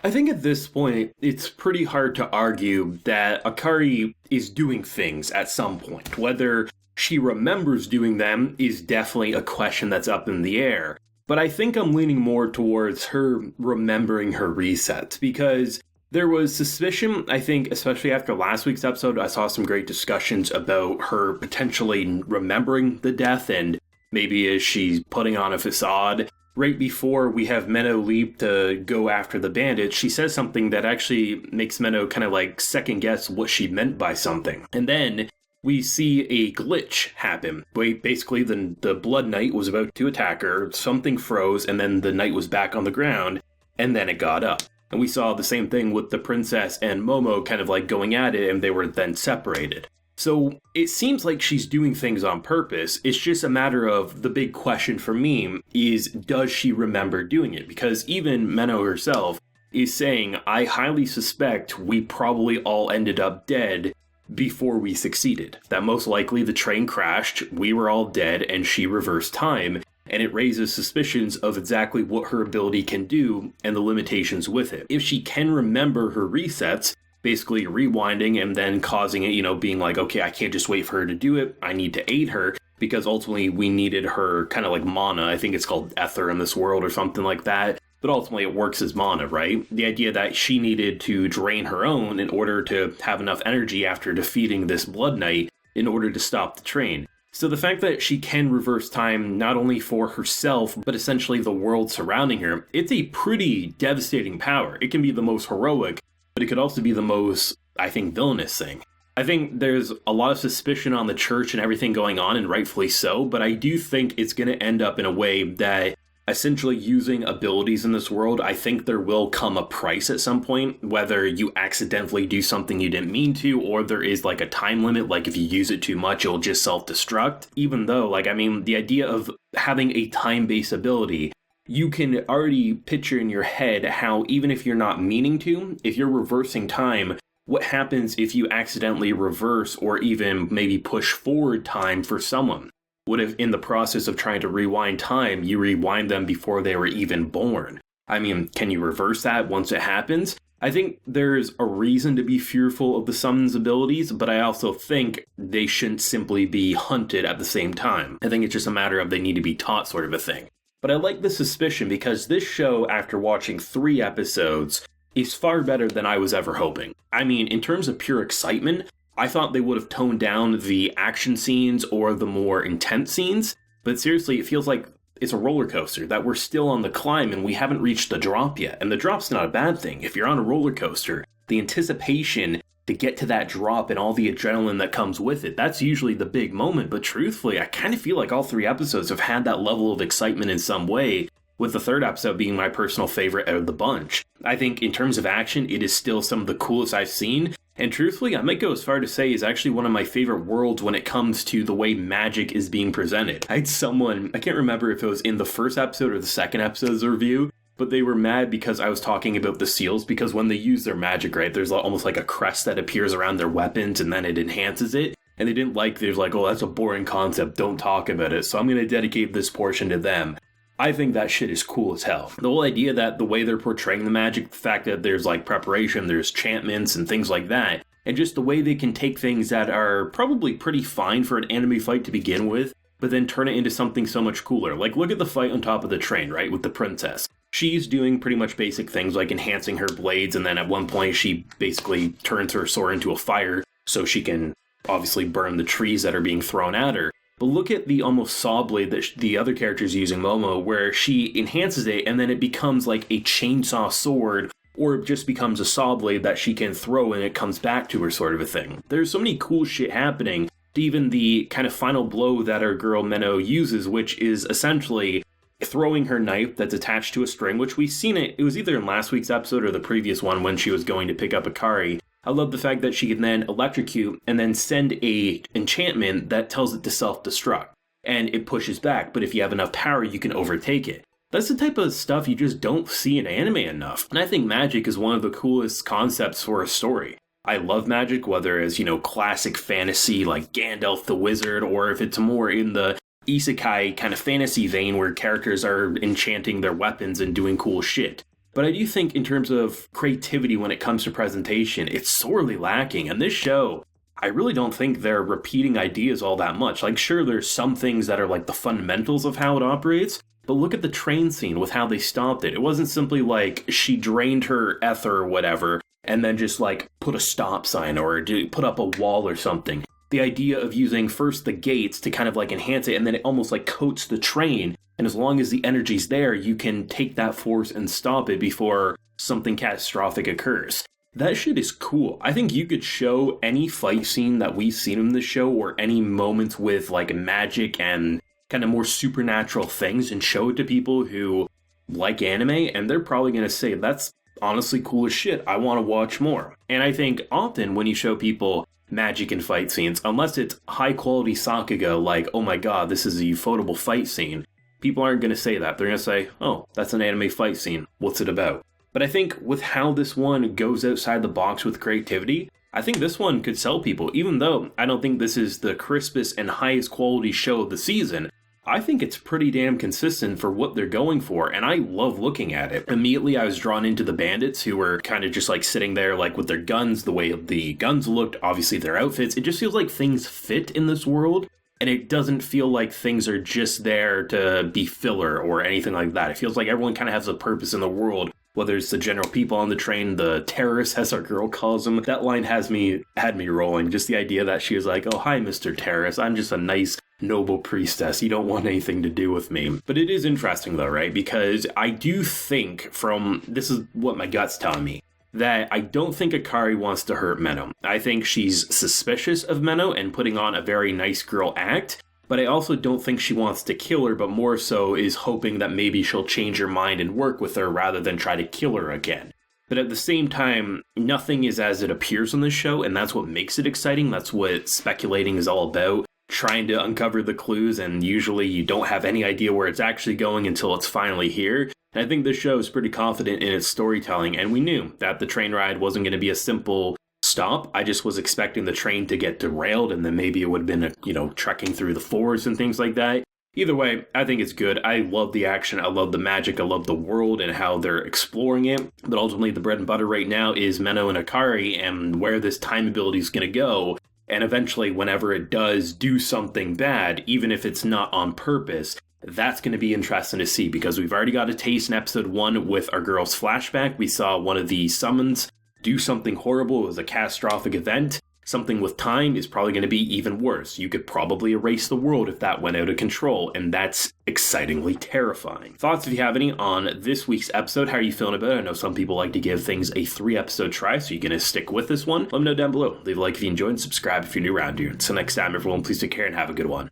I think at this point, it's pretty hard to argue that Akari is doing things at some point. Whether she remembers doing them is definitely a question that's up in the air. But I think I'm leaning more towards her remembering her resets, because there was suspicion, I think, especially after last week's episode, I saw some great discussions about her potentially remembering the death, and maybe as she's putting on a facade. Right before we have Menno leap to go after the bandits, she says something that actually makes Menno kind of like second guess what she meant by something. And then we see a glitch happen. Basically, the Blood Knight was about to attack her, something froze, and then the knight was back on the ground, and then it got up. And we saw the same thing with the princess and Momo kind of like going at it, and they were then separated. So it seems like she's doing things on purpose. It's just a matter of the big question for me is, does she remember doing it? Because even Menno herself is saying, I highly suspect we probably all ended up dead before we succeeded. That most likely the train crashed, we were all dead, and she reversed time. And it raises suspicions of exactly what her ability can do and the limitations with it. If she can remember her resets, basically rewinding and then causing it, being like, okay, I can't just wait for her to do it. I need to aid her, because ultimately we needed her kind of like mana. I think it's called ether in this world or something like that. But ultimately it works as mana, right? The idea that she needed to drain her own in order to have enough energy after defeating this Blood Knight in order to stop the train. So the fact that she can reverse time not only for herself, but essentially the world surrounding her, it's a pretty devastating power. It can be the most heroic, but it could also be the most, I think, villainous thing. I think there's a lot of suspicion on the church and everything going on, and rightfully so, but I do think it's going to end up in a way that essentially using abilities in this world, I think there will come a price at some point, whether you accidentally do something you didn't mean to, or there is like a time limit, like if you use it too much, it'll just self-destruct. Even though, the idea of having a time-based ability, you can already picture in your head how even if you're not meaning to, if you're reversing time, what happens if you accidentally reverse or even maybe push forward time for someone? What if in the process of trying to rewind time, you rewind them before they were even born? Can you reverse that once it happens? I think there's a reason to be fearful of the summon's abilities, but I also think they shouldn't simply be hunted at the same time. I think it's just a matter of they need to be taught sort of a thing. But I like the suspicion because this show, after watching 3 episodes, is far better than I was ever hoping. In terms of pure excitement, I thought they would have toned down the action scenes or the more intense scenes, but seriously, it feels like it's a roller coaster, that we're still on the climb and we haven't reached the drop yet. And the drop's not a bad thing. If you're on a roller coaster, the anticipation to get to that drop and all the adrenaline that comes with it, that's usually the big moment. But truthfully, I kind of feel like all 3 episodes have had that level of excitement in some way, with the 3rd episode being my personal favorite out of the bunch. I think in terms of action, it is still some of the coolest I've seen. And truthfully, I might go as far to say is actually one of my favorite worlds when it comes to the way magic is being presented. I had someone, I can't remember if it was in the 1st episode or the 2nd episode's review, but they were mad because I was talking about the seals, because when they use their magic, right, there's almost like a crest that appears around their weapons and then it enhances it. And they didn't like, there's like, oh, that's a boring concept, don't talk about it. So I'm going to dedicate this portion to them. I think that shit is cool as hell. The whole idea that the way they're portraying the magic, the fact that there's like preparation, there's enchantments and things like that, and just the way they can take things that are probably pretty fine for an anime fight to begin with, but then turn it into something so much cooler. Like, look at the fight on top of the train, right, with the princess. She's doing pretty much basic things like enhancing her blades, and then at one point she basically turns her sword into a fire so she can obviously burn the trees that are being thrown at her. But look at the almost saw blade that the other character's using, Momo, where she enhances it and then it becomes like a chainsaw sword, or it just becomes a saw blade that she can throw and it comes back to her sort of a thing. There's so many cool shit happening to even the kind of final blow that our girl Menno uses, which is essentially throwing her knife that's attached to a string, which we've seen it was either in last week's episode or the previous one when she was going to pick up Akari. I love the fact that she can then electrocute and then send a enchantment that tells it to self-destruct. And it pushes back, but if you have enough power, you can overtake it. That's the type of stuff you just don't see in anime enough. And I think magic is one of the coolest concepts for a story. I love magic, whether it's, classic fantasy like Gandalf the Wizard, or if it's more in the isekai kind of fantasy vein where characters are enchanting their weapons and doing cool shit. But I do think in terms of creativity when it comes to presentation, it's sorely lacking. And this show, I really don't think they're repeating ideas all that much. Like, sure, there's some things that are like the fundamentals of how it operates, but look at the train scene with how they stopped it. It wasn't simply like she drained her ether or whatever and then just like put a stop sign or put up a wall or something. The idea of using first the gates to kind of like enhance it, and then it almost like coats the train. And as long as the energy's there, you can take that force and stop it before something catastrophic occurs. That shit is cool. I think you could show any fight scene that we've seen in the show or any moments with like magic and kind of more supernatural things and show it to people who like anime, and they're probably going to say, that's honestly cool as shit. I want to watch more. And I think often when you show people magic in fight scenes, unless it's high quality sakuga, like, oh my god, this is a ufotable fight scene, people aren't going to say that. They're going to say, oh, that's an anime fight scene. What's it about? But I think with how this one goes outside the box with creativity, I think this one could sell people. Even though I don't think this is the crispest and highest quality show of the season, I think it's pretty damn consistent for what they're going for, and I love looking at it. Immediately, I was drawn into the bandits, who were kind of just like sitting there like with their guns, the way the guns looked, obviously their outfits. It just feels like things fit in this world, and it doesn't feel like things are just there to be filler or anything like that. It feels like everyone kind of has a purpose in the world, whether it's the general people on the train, the terrorists, as our girl calls them. That line had me rolling. Just the idea that she was like, oh, hi, Mr. Terrorist. I'm just a nice, noble priestess. You don't want anything to do with me. But it is interesting, though, right? Because I do think this is what my gut's telling me, that I don't think Akari wants to hurt Menno. I think she's suspicious of Menno and putting on a very nice girl act. But I also don't think she wants to kill her, but more so is hoping that maybe she'll change her mind and work with her rather than try to kill her again. But at the same time, nothing is as it appears on this show, and that's what makes it exciting. That's what speculating is all about, trying to uncover the clues, and usually you don't have any idea where it's actually going until it's finally here. And I think this show is pretty confident in its storytelling, and we knew that the train ride wasn't going to be a simple stop. I just was expecting the train to get derailed, and then maybe it would have been trekking through the forest and things like that. Either way, I think it's good. I love the action, I love the magic, I love the world and how they're exploring it. But ultimately, the bread and butter right now is Menno and Akari and where this time ability is going to go. And eventually, whenever it does do something bad, even if it's not on purpose, that's going to be interesting to see, because we've already got a taste in episode 1 with our girl's flashback. We saw one of the summons do something horrible. It was a catastrophic event. Something with time is probably going to be even worse. You could probably erase the world if that went out of control, and that's excitingly terrifying. Thoughts if you have any on this week's episode? How are you feeling about it? I know some people like to give things a 3-episode try, so you're going to stick with this one. Let me know down below. Leave a like if you enjoyed and subscribe if you're new around here. Until next time, everyone, please take care and have a good one.